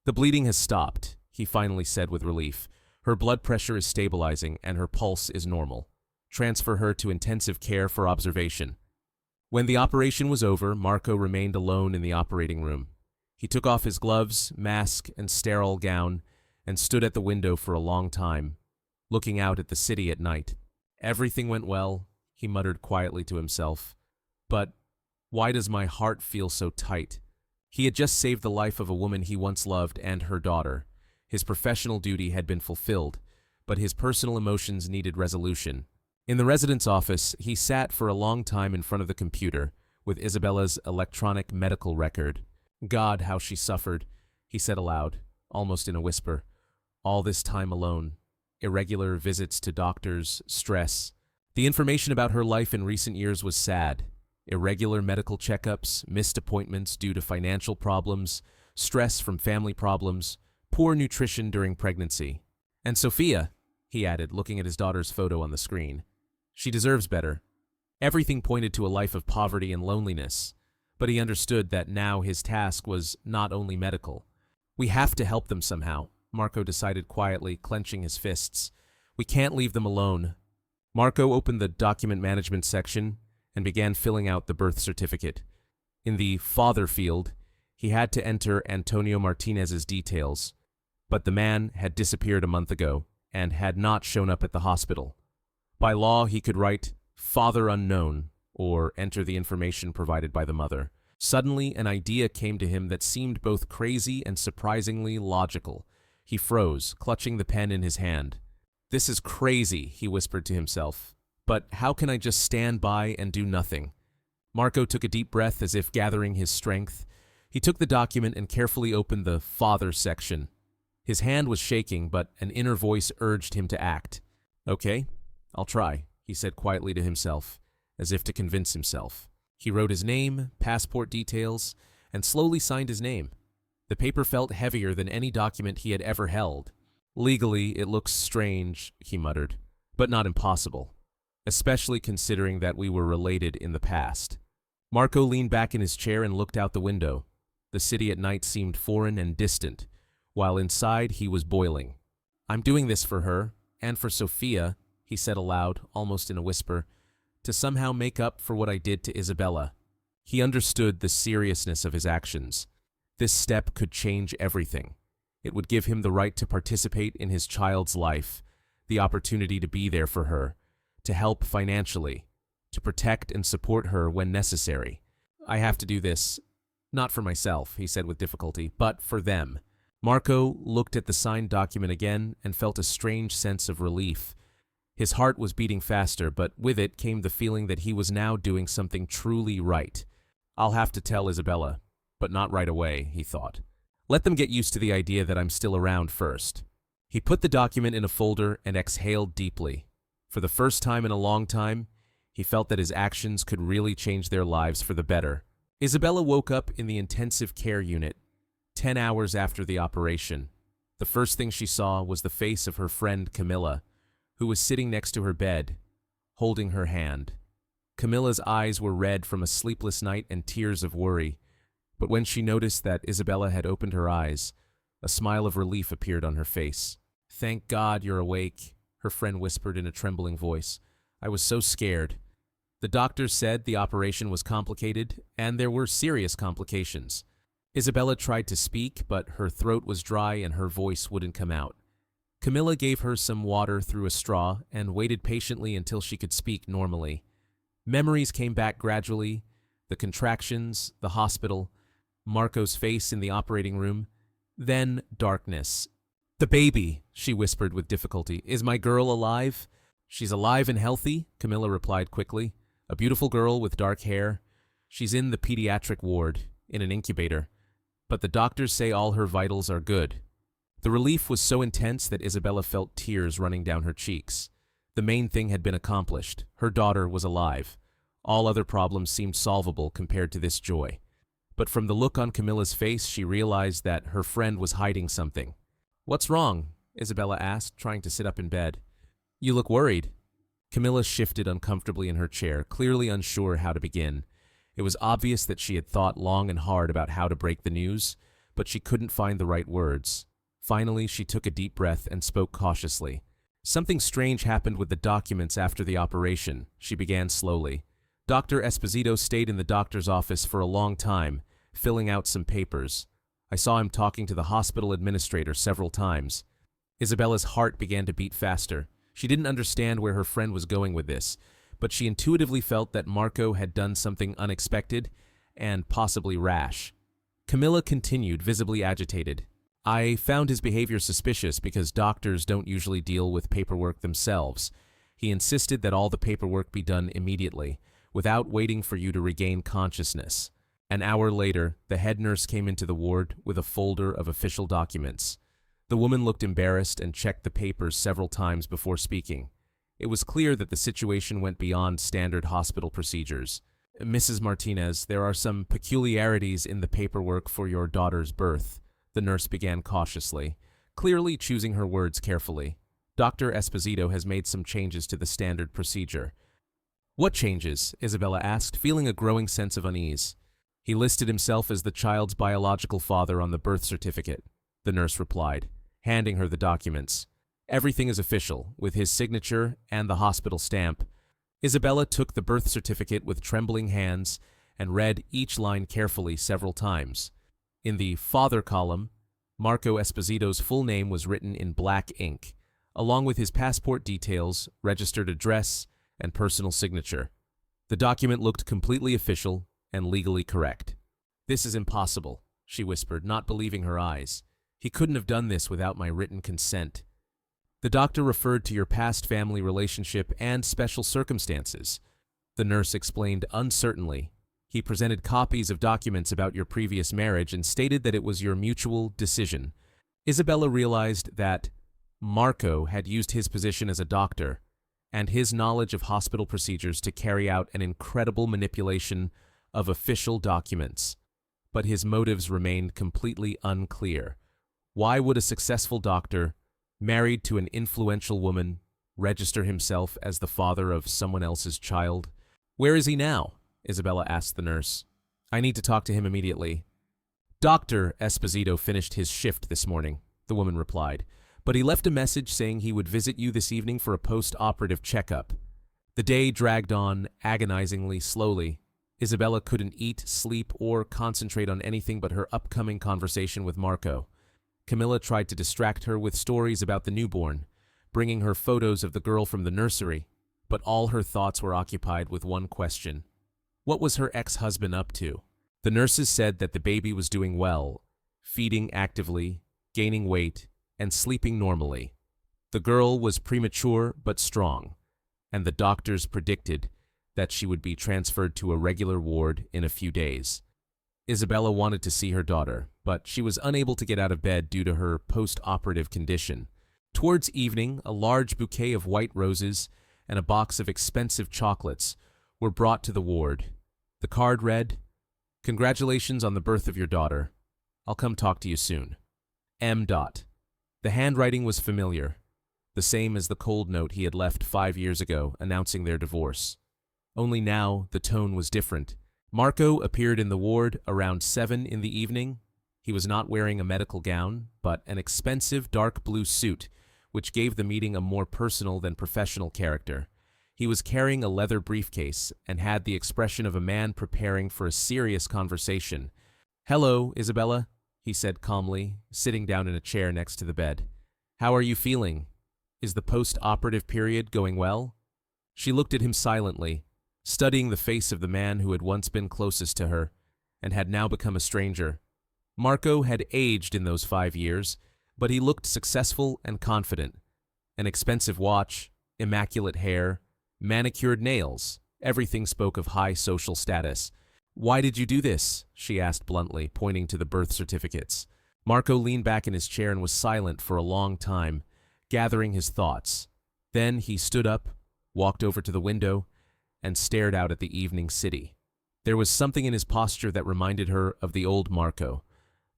Speaker 1: The bleeding has stopped, he finally said with relief. Her blood pressure is stabilizing and her pulse is normal. Transfer her to intensive care for observation. When the operation was over, Marco remained alone in the operating room. He took off his gloves, mask, and sterile gown and stood at the window for a long time, looking out at the city at night. Everything went well, he muttered quietly to himself. But why does my heart feel so tight? He had just saved the life of a woman he once loved and her daughter. His professional duty had been fulfilled, but his personal emotions needed resolution. In the resident's office, he sat for a long time in front of the computer, with Isabella's electronic medical record. God, how she suffered, he said aloud, almost in a whisper. All this time alone. Irregular visits to doctors, stress. The information about her life in recent years was sad. Irregular medical checkups, missed appointments due to financial problems, stress from family problems, poor nutrition during pregnancy. And Sophia, he added, looking at his daughter's photo on the screen. She deserves better. Everything pointed to a life of poverty and loneliness, but he understood that now his task was not only medical. We have to help them somehow, Marco decided quietly, clenching his fists. We can't leave them alone. Marco opened the document management section and began filling out the birth certificate. In the father field, he had to enter Antonio Martinez's details, but the man had disappeared a month ago and had not shown up at the hospital. By law, he could write father unknown or enter the information provided by the mother. Suddenly, an idea came to him that seemed both crazy and surprisingly logical. He froze, clutching the pen in his hand. This is crazy, he whispered to himself. But how can I just stand by and do nothing? Marco took a deep breath as if gathering his strength. He took the document and carefully opened the father section. His hand was shaking, but an inner voice urged him to act. Okay, I'll try, he said quietly to himself, as if to convince himself. He wrote his name, passport details, and slowly signed his name. The paper felt heavier than any document he had ever held. Legally, it looks strange, he muttered, but not impossible, especially considering that we were related in the past. Marco leaned back in his chair and looked out the window. The city at night seemed foreign and distant, while inside he was boiling. I'm doing this for her, and for Sophia, he said aloud, almost in a whisper, to somehow make up for what I did to Isabella. He understood the seriousness of his actions. This step could change everything. It would give him the right to participate in his child's life, the opportunity to be there for her, to help financially, to protect and support her when necessary. I have to do this, not for myself, he said with difficulty, but for them. Marco looked at the signed document again and felt a strange sense of relief. His heart was beating faster, but with it came the feeling that he was now doing something truly right. I'll have to tell Isabella, but not right away, he thought. Let them get used to the idea that I'm still around first. He put the document in a folder and exhaled deeply. For the first time in a long time, he felt that his actions could really change their lives for the better. Isabella woke up in the intensive care unit, 10 hours after the operation. The first thing she saw was the face of her friend Camilla, who was sitting next to her bed, holding her hand. Camilla's eyes were red from a sleepless night and tears of worry, but when she noticed that Isabella had opened her eyes, a smile of relief appeared on her face. Thank God you're awake, her friend whispered in a trembling voice. I was so scared. The doctors said the operation was complicated, and there were serious complications. Isabella tried to speak, but her throat was dry and her voice wouldn't come out. Camilla gave her some water through a straw and waited patiently until she could speak normally. Memories came back gradually, the contractions, the hospital. Marco's face in the operating room. Then darkness. "The baby," she whispered with difficulty. "Is my girl alive?" "She's alive and healthy," Camilla replied quickly. "A beautiful girl with dark hair. She's in the pediatric ward, in an incubator. But the doctors say all her vitals are good." The relief was so intense that Isabella felt tears running down her cheeks. The main thing had been accomplished. Her daughter was alive. All other problems seemed solvable compared to this joy. But from the look on Camilla's face, she realized that her friend was hiding something. "What's wrong?" Isabella asked, trying to sit up in bed. "You look worried." Camilla shifted uncomfortably in her chair, clearly unsure how to begin. It was obvious that she had thought long and hard about how to break the news, but she couldn't find the right words. Finally, she took a deep breath and spoke cautiously. "Something strange happened with the documents after the operation," she began slowly. "Dr. Esposito stayed in the doctor's office for a long time, filling out some papers. I saw him talking to the hospital administrator several times." Isabella's heart began to beat faster. She didn't understand where her friend was going with this, but she intuitively felt that Marco had done something unexpected and possibly rash. Camilla continued, visibly agitated. "I found his behavior suspicious because doctors don't usually deal with paperwork themselves. He insisted that all the paperwork be done immediately, without waiting for you to regain consciousness. An hour later, the head nurse came into the ward with a folder of official documents. The woman looked embarrassed and checked the papers several times before speaking. It was clear that the situation went beyond standard hospital procedures. "Mrs. Martinez, there are some peculiarities in the paperwork for your daughter's birth," the nurse began cautiously, clearly choosing her words carefully. "Dr. Esposito has made some changes to the standard procedure." "What changes?" Isabella asked, feeling a growing sense of unease. "He listed himself as the child's biological father on the birth certificate," the nurse replied, handing her the documents. "Everything is official, with his signature and the hospital stamp." Isabella took the birth certificate with trembling hands and read each line carefully several times. In the father column, Marco Esposito's full name was written in black ink, along with his passport details, registered address, and personal signature. The document looked completely official and legally correct. "This is impossible," she whispered, not believing her eyes. "He couldn't have done this without my written consent." "The doctor referred to your past family relationship and special circumstances," the nurse explained uncertainly. "He presented copies of documents about your previous marriage and stated that it was your mutual decision." Isabella realized that Marco had used his position as a doctor and his knowledge of hospital procedures to carry out an incredible manipulation of official documents. But his motives remained completely unclear. Why would a successful doctor, married to an influential woman, register himself as the father of someone else's child? "Where is he now?" Isabella asked the nurse. "I need to talk to him immediately." "Dr. Esposito finished his shift this morning," the woman replied, "but he left a message saying he would visit you this evening for a post-operative checkup." The day dragged on agonizingly slowly. Isabella couldn't eat, sleep, or concentrate on anything but her upcoming conversation with Marco. Camilla tried to distract her with stories about the newborn, bringing her photos of the girl from the nursery, but all her thoughts were occupied with one question. What was her ex-husband up to? The nurses said that the baby was doing well, feeding actively, gaining weight, and sleeping normally. The girl was premature but strong, and the doctors predicted that she would be transferred to a regular ward in a few days. Isabella wanted to see her daughter, but she was unable to get out of bed due to her post-operative condition. Towards evening, a large bouquet of white roses and a box of expensive chocolates were brought to the ward. The card read, "Congratulations on the birth of your daughter. I'll come talk to you soon. M. The handwriting was familiar, the same as the cold note he had left 5 years ago announcing their divorce. Only now the tone was different. Marco appeared in the ward around 7 in the evening. He was not wearing a medical gown, but an expensive dark blue suit, which gave the meeting a more personal than professional character. He was carrying a leather briefcase and had the expression of a man preparing for a serious conversation. "Hello, Isabella," he said calmly, sitting down in a chair next to the bed. "How are you feeling? Is the post-operative period going well?" She looked at him silently, studying the face of the man who had once been closest to her. and had now become a stranger. Marco had aged in those 5 years, but he looked successful and confident. An expensive watch, immaculate hair, manicured nails, everything spoke of high social status. "Why did you do this?" she asked bluntly, pointing to the birth certificates. Marco leaned back in his chair and was silent for a long time, gathering his thoughts. Then he stood up, walked over to the window, and stared out at the evening city. There was something in his posture that reminded her of the old Marco,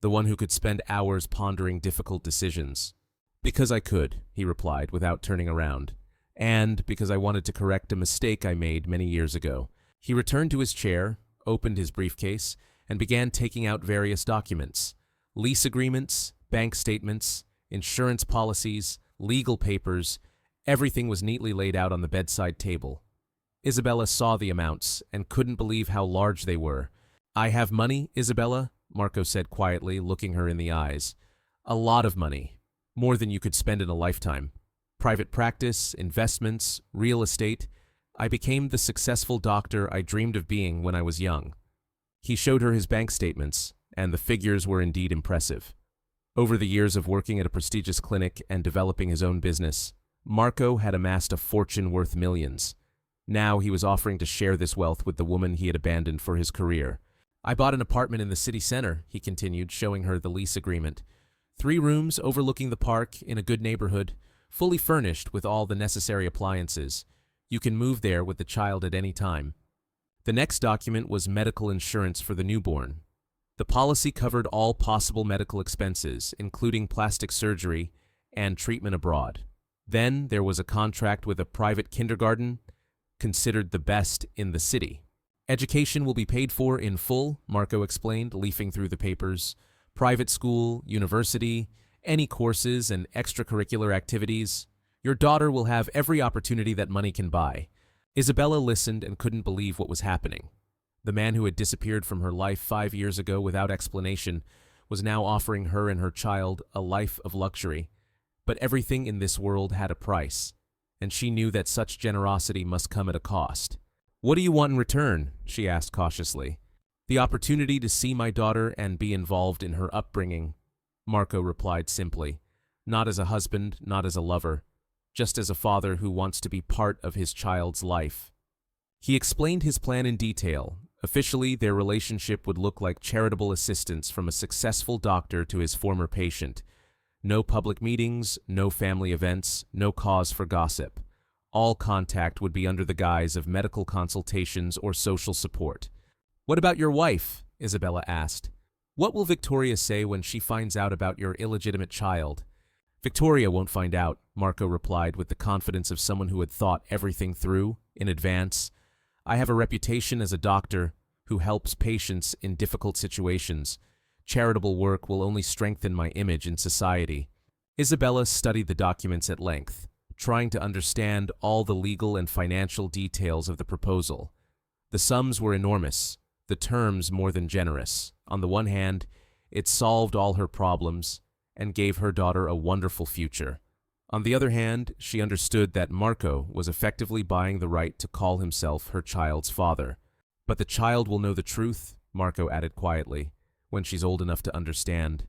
Speaker 1: the one who could spend hours pondering difficult decisions. "Because I could," he replied without turning around, "and because I wanted to correct a mistake I made many years ago." He returned to his chair, opened his briefcase, and began taking out various documents: lease agreements, bank statements, insurance policies, legal papers. Everything was neatly laid out on the bedside table. Isabella saw the amounts and couldn't believe how large they were. "I have money, Isabella," Marco said quietly, looking her in the eyes. "A lot of money. More than you could spend in a lifetime. Private practice, investments, real estate. I became the successful doctor I dreamed of being when I was young." He showed her his bank statements, and the figures were indeed impressive. Over the years of working at a prestigious clinic and developing his own business, Marco had amassed a fortune worth millions. Now he was offering to share this wealth with the woman he had abandoned for his career. "I bought an apartment in the city center," he continued, showing her the lease agreement. 3 rooms overlooking the park in a good neighborhood, fully furnished with all the necessary appliances. You can move there with the child at any time. The next document was medical insurance for the newborn. The policy covered all possible medical expenses, including plastic surgery and treatment abroad. Then there was a contract with a private kindergarten, considered the best in the city. "Education will be paid for in full," Marco explained, leafing through the papers. "Private school, university, any courses and extracurricular activities. Your daughter will have every opportunity that money can buy." Isabella listened and couldn't believe what was happening. The man who had disappeared from her life 5 years ago without explanation was now offering her and her child a life of luxury. But everything in this world had a price, and she knew that such generosity must come at a cost. "What do you want in return?" she asked cautiously. "The opportunity to see my daughter and be involved in her upbringing," Marco replied simply. "Not as a husband, not as a lover, just as a father who wants to be part of his child's life." He explained his plan in detail. Officially, their relationship would look like charitable assistance from a successful doctor to his former patient. No public meetings, no family events, no cause for gossip. All contact would be under the guise of medical consultations or social support. "What about your wife?" Isabella asked. "What will Victoria say when she finds out about your illegitimate child?" "Victoria won't find out," Marco replied with the confidence of someone who had thought everything through in advance. "I have a reputation as a doctor who helps patients in difficult situations. Charitable work will only strengthen my image in society." Isabella studied the documents at length, trying to understand all the legal and financial details of the proposal. The sums were enormous, the terms more than generous. On the one hand, it solved all her problems and gave her daughter a wonderful future. On the other hand, she understood that Marco was effectively buying the right to call himself her child's father. "But the child will know the truth," Marco added quietly, "when she's old enough to understand.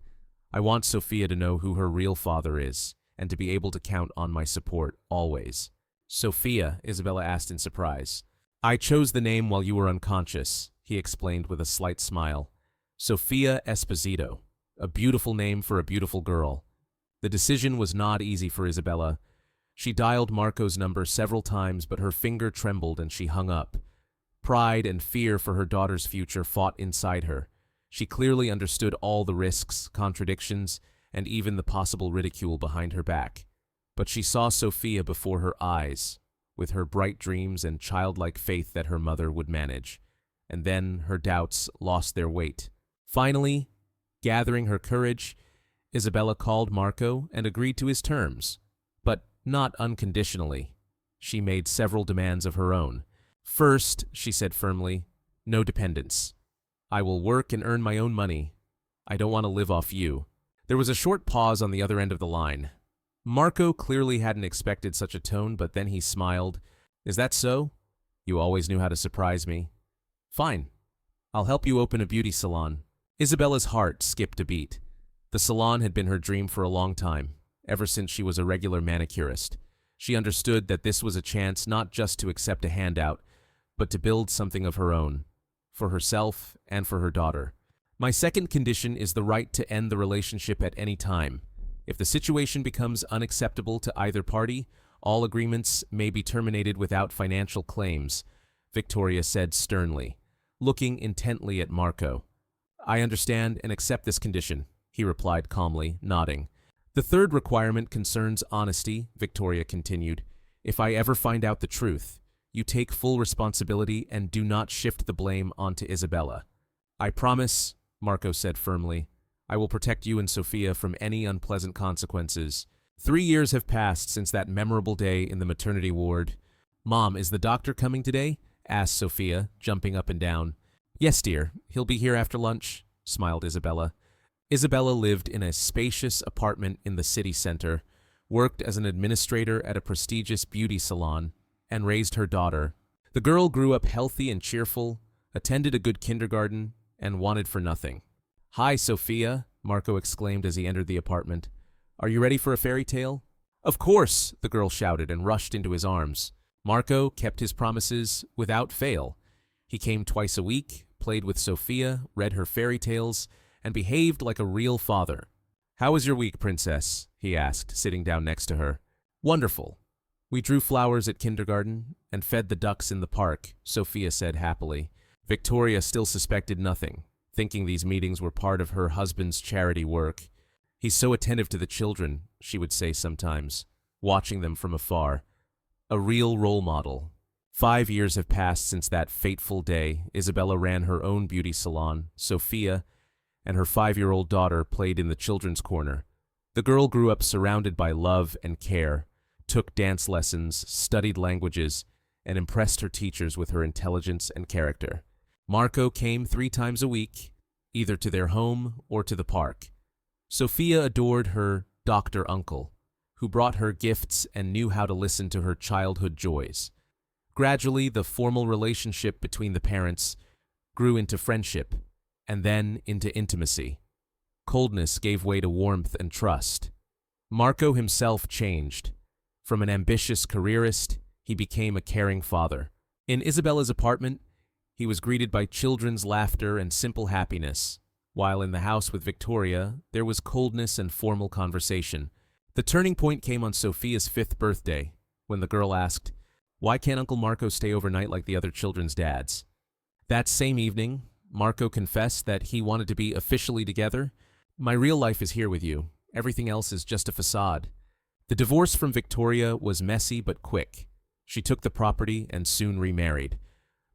Speaker 1: I want Sophia to know who her real father is, and to be able to count on my support always." "Sophia?" Isabella asked in surprise. "I chose the name while you were unconscious," he explained with a slight smile. "Sophia Esposito, a beautiful name for a beautiful girl." The decision was not easy for Isabella. She dialed Marco's number several times, but her finger trembled and she hung up. Pride and fear for her daughter's future fought inside her. She clearly understood all the risks, contradictions, and even the possible ridicule behind her back. But she saw Sophia before her eyes, with her bright dreams and childlike faith that her mother would manage. And then her doubts lost their weight. Finally, gathering her courage, Isabella called Marco and agreed to his terms, but not unconditionally. She made several demands of her own. "First," she said firmly, "no dependence. I will work and earn my own money. I don't want to live off you." There was a short pause on the other end of the line. Marco clearly hadn't expected such a tone, but then he smiled. "Is that so? You always knew how to surprise me." "Fine. I'll help you open a beauty salon. Isabella's heart skipped a beat. The salon had been her dream for a long time, ever since she was a regular manicurist. She understood that this was a chance not just to accept a handout, but to build something of her own, for herself and for her daughter. My second condition is the right to end the relationship at any time. If the situation becomes unacceptable to either party, all agreements may be terminated without financial claims, Victoria said sternly, looking intently at Marco. I understand and accept this condition, he replied calmly, nodding. The third requirement concerns honesty, Victoria continued. If I ever find out the truth, you take full responsibility and do not shift the blame onto Isabella. I promise, Marco said firmly. I will protect you and Sophia from any unpleasant consequences. 3 years have passed since that memorable day in the maternity ward. Mom, is the doctor coming today? Asked Sophia, jumping up and down. Yes, dear. He'll be here after lunch, smiled Isabella. Isabella lived in a spacious apartment in the city center, worked as an administrator at a prestigious beauty salon, and raised her daughter. The girl grew up healthy and cheerful, attended a good kindergarten, and wanted for nothing. Hi, Sophia, Marco exclaimed as he entered the apartment. Are you ready for a fairy tale? Of course, the girl shouted and rushed into his arms. Marco kept his promises without fail. He came twice a week, played with Sophia, read her fairy tales, and behaved like a real father. How was your week, princess? He asked, sitting down next to her. Wonderful. We drew flowers at kindergarten and fed the ducks in the park, Sophia said happily. Victoria still suspected nothing, thinking these meetings were part of her husband's charity work. He's so attentive to the children, she would say sometimes, watching them from afar. A real role model. 5 years have passed since that fateful day. Isabella ran her own beauty salon, Sophia, and her 5-year-old daughter played in the children's corner. The girl grew up surrounded by love and care, took dance lessons, studied languages, and impressed her teachers with her intelligence and character. Marco came 3 times a week, either to their home or to the park. Sophia adored her doctor uncle, who brought her gifts and knew how to listen to her childhood joys. Gradually, the formal relationship between the parents grew into friendship, and then into intimacy. Coldness gave way to warmth and trust. Marco himself changed. From an ambitious careerist, he became a caring father. In Isabella's apartment, he was greeted by children's laughter and simple happiness, while in the house with Victoria, there was coldness and formal conversation. The turning point came on Sophia's 5th birthday, when the girl asked, "Why can't Uncle Marco stay overnight like the other children's dads?" That same evening, Marco confessed that he wanted to be officially together. My real life is here with you. Everything else is just a facade. The divorce from Victoria was messy but quick. She took the property and soon remarried.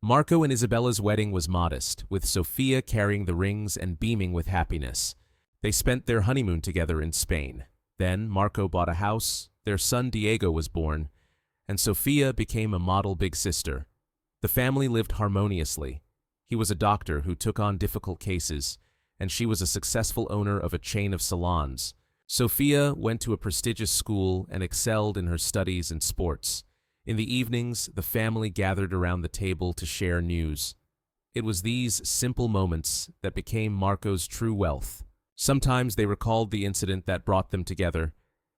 Speaker 1: Marco and Isabella's wedding was modest, with Sophia carrying the rings and beaming with happiness. They spent their honeymoon together in Spain. Then Marco bought a house, their son Diego was born, and Sophia became a model big sister. The family lived harmoniously. He was a doctor who took on difficult cases, and she was a successful owner of a chain of salons. Sophia went to a prestigious school and excelled in her studies and sports. In the evenings, the family gathered around the table to share news. It was these simple moments that became Marco's true wealth. Sometimes they recalled the incident that brought them together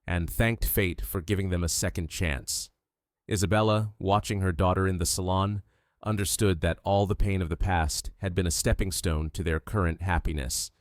Speaker 1: and thanked fate for giving them a second chance. Isabella, watching her daughter in the salon, understood that all the pain of the past had been a stepping stone to their current happiness.